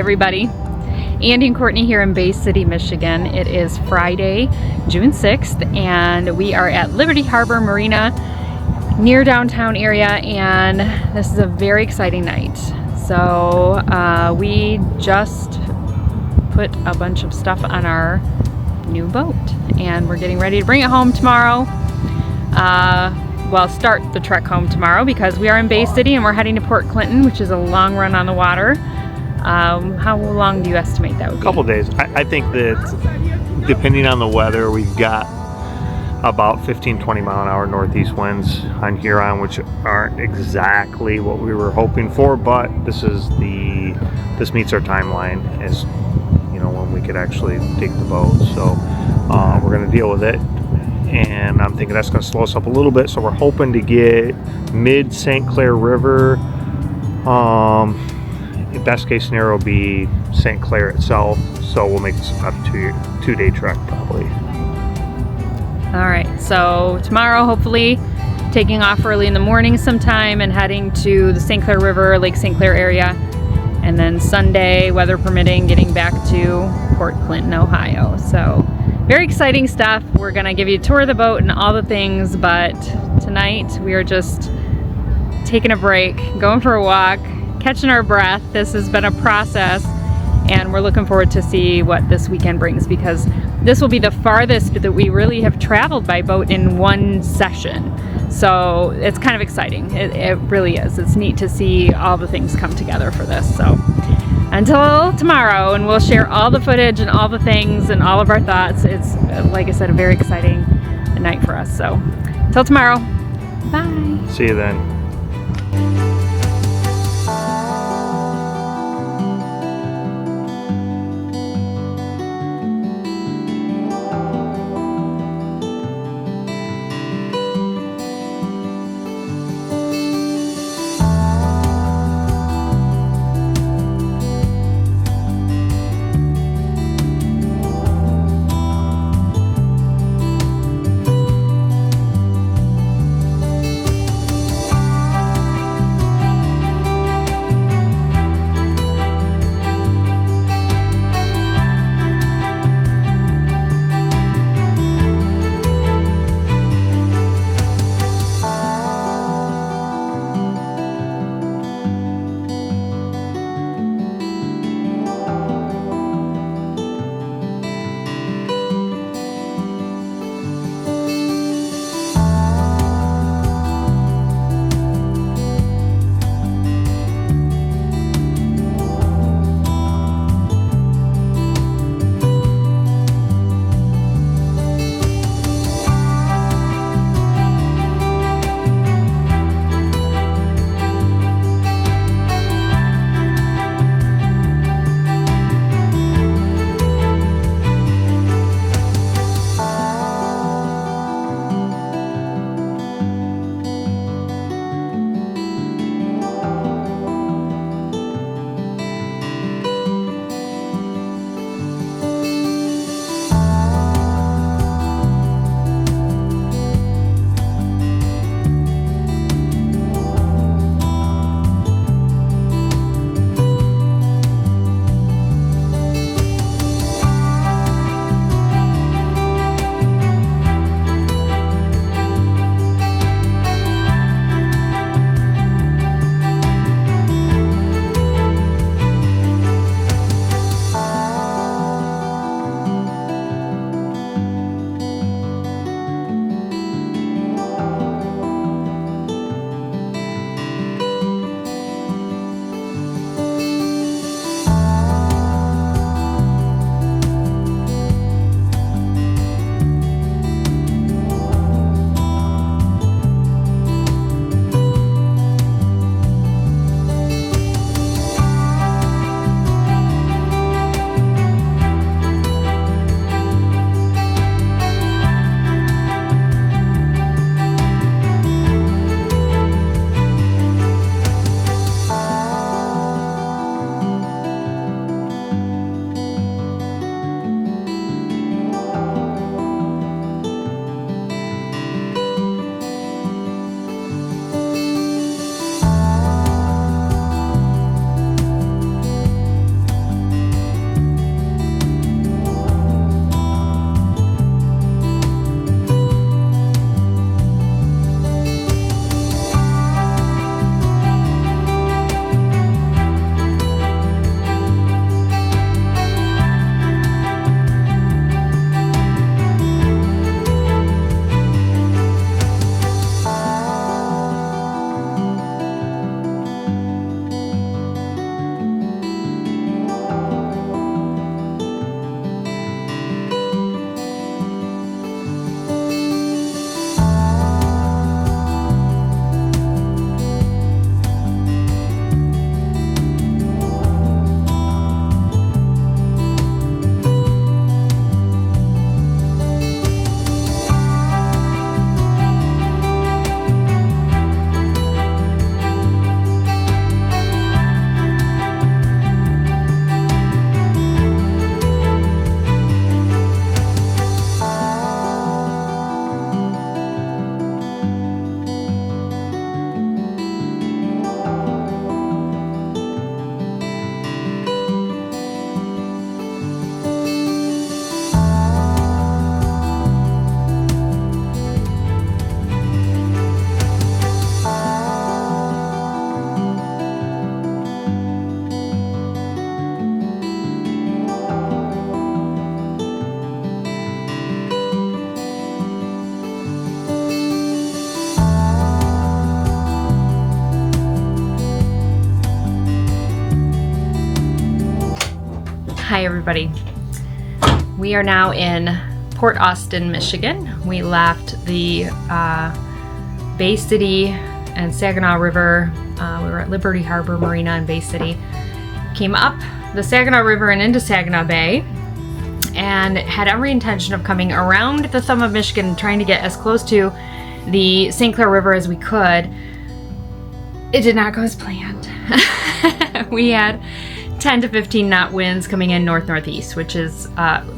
everybody. Andy and Courtney here in Bay City, Michigan. It is Friday, June 6th, and we are at Liberty Harbor Marina near downtown area, and this is a very exciting night. So we just put a bunch of stuff on our new boat, and we're getting ready to bring it home tomorrow. Well, start the trek home tomorrow because we are in Bay City and we're heading to Port Clinton, which is a long run on the water. How long do you estimate that would be? A couple days. I think that depending on the weather, we've got about 15-20 mile an hour northeast winds on Huron, which aren't exactly what we were hoping for, but this meets our timeline as you know when we could actually take the boat. So we're going to deal with it, and I'm thinking that's going to slow us up a little bit. So we're hoping to get mid St. Clair River. Best case scenario will be St. Clair itself, so we'll make this about a two-day trek probably. All right, so tomorrow hopefully taking off early in the morning sometime and heading to the St. Clair River, Lake St. Clair area, and then Sunday, weather permitting, getting back to Port Clinton, Ohio. So very exciting stuff. We're gonna give you a tour of the boat and all the things, but tonight we are just taking a break, going for a walk, catching our breath. This has been a process, and we're looking forward to see what this weekend brings, because this will be the farthest that we really have traveled by boat in one session. So it's kind of exciting. It really is. It's neat to see all the things come together for this. So until tomorrow, and we'll share all the footage and all the things and all of our thoughts. It's, like I said, a very exciting night for us. So until tomorrow, bye. See you then. Hi everybody. We are now in Port Austin, Michigan. We left the Bay City and Saginaw River. We were at Liberty Harbor Marina in Bay City. Came up the Saginaw River and into Saginaw Bay, and had every intention of coming around the thumb of Michigan, trying to get as close to the St. Clair River as we could. It did not go as planned. We had 10 to 15 knot winds coming in north-northeast, which is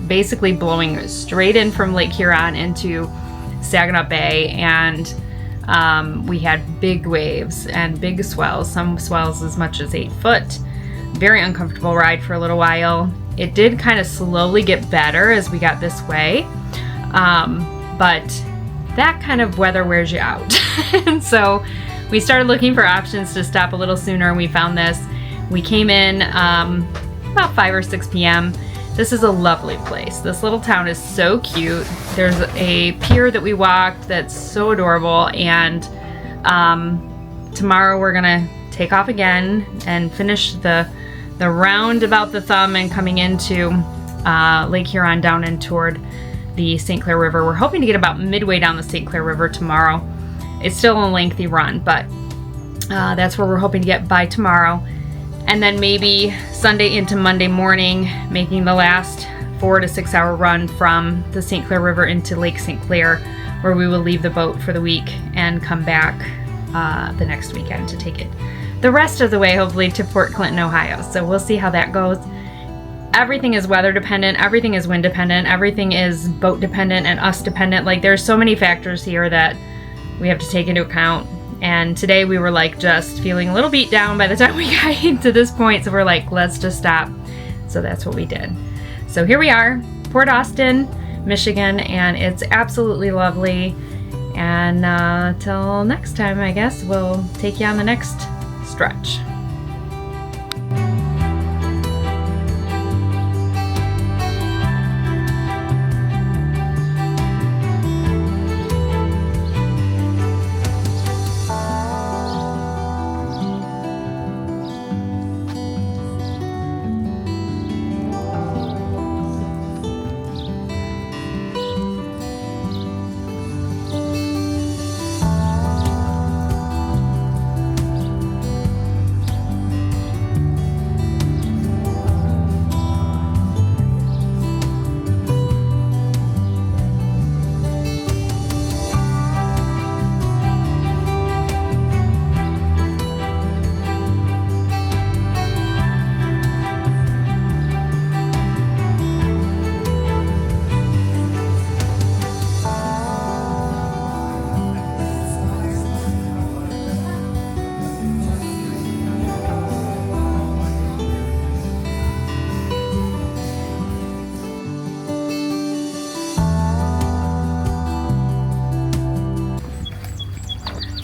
basically blowing straight in from Lake Huron into Saginaw Bay, and we had big waves and big swells, some swells as much as 8 foot. Very uncomfortable ride for a little while. It did kind of slowly get better as we got this way, but that kind of weather wears you out. And so we started looking for options to stop a little sooner, and we found this. We came in about 5 or 6 p.m. This is a lovely place. This little town is so cute. There's a pier that we walked that's so adorable, and tomorrow we're gonna take off again and finish the round about the thumb and coming into Lake Huron down and toward the St. Clair River. We're hoping to get about midway down the St. Clair River tomorrow. It's still a lengthy run, but that's where we're hoping to get by tomorrow. And then maybe Sunday into Monday morning, making the last 4 to 6 hour run from the St. Clair River into Lake St. Clair, where we will leave the boat for the week and come back the next weekend to take it the rest of the way, hopefully, to Port Clinton, Ohio. So we'll see how that goes. Everything is weather dependent, everything is wind dependent, everything is boat dependent and us dependent. Like, there's so many factors here that we have to take into account. And today we were like just feeling a little beat down by the time we got to this point. So we're like, let's just stop. So that's what we did. So here we are, Port Austin, Michigan, and it's absolutely lovely. And till next time, I guess, we'll take you on the next stretch.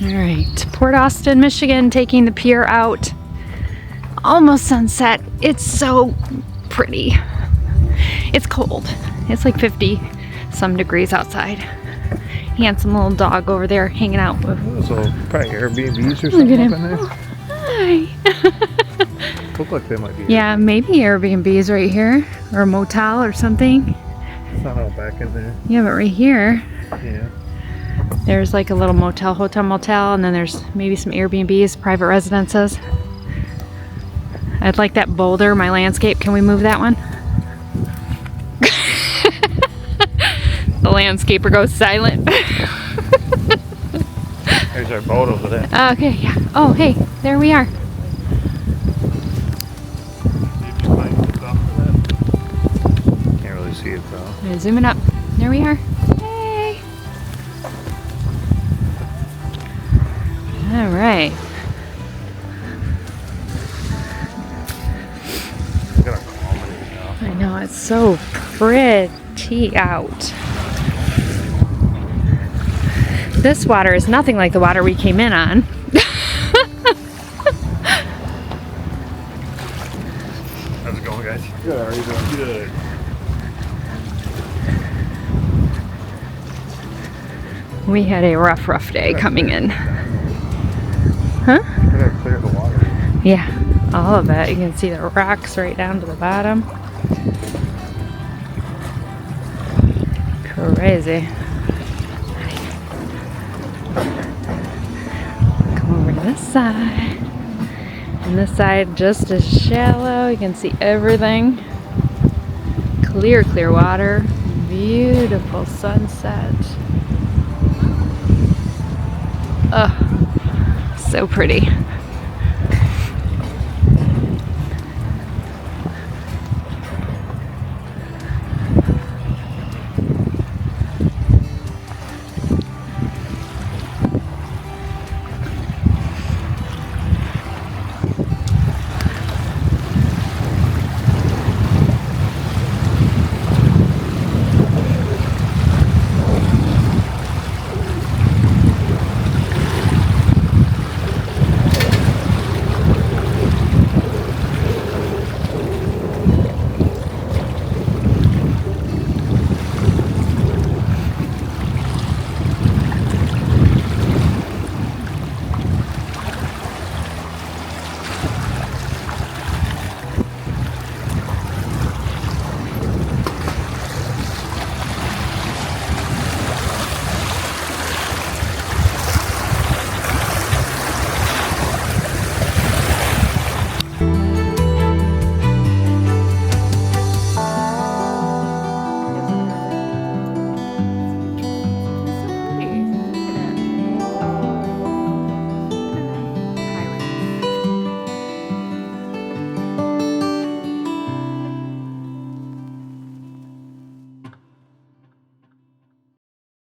All right, Port Austin, Michigan, taking the pier out. Almost sunset. It's so pretty. It's cold. It's like 50 some degrees outside. Handsome little dog over there hanging out with. So probably Airbnbs or something up in there. Hi. Look like they might be. Yeah, maybe Airbnbs right here, or a motel or something. It's not all back in there. Yeah, but right here. Yeah. There's like a little motel, and then there's maybe some Airbnbs, private residences. I'd like that boulder, my landscape. Can we move that one? The landscaper goes silent. There's our boat over there. Okay, yeah. Oh, hey, there we are. Can't really see it though. I'm gonna zoom it up. There we are. Hey. All right. I know, it's so pretty out. This water is nothing like the water we came in on. How's it going, guys? Good, how are you doing? Good. We had a rough day coming in. Huh? I gotta clear the water. Yeah, all of it. You can see the rocks right down to the bottom. Crazy. Come over to this side. And this side just as shallow. You can see everything. Clear, clear water. Beautiful sunset. Oh, so pretty.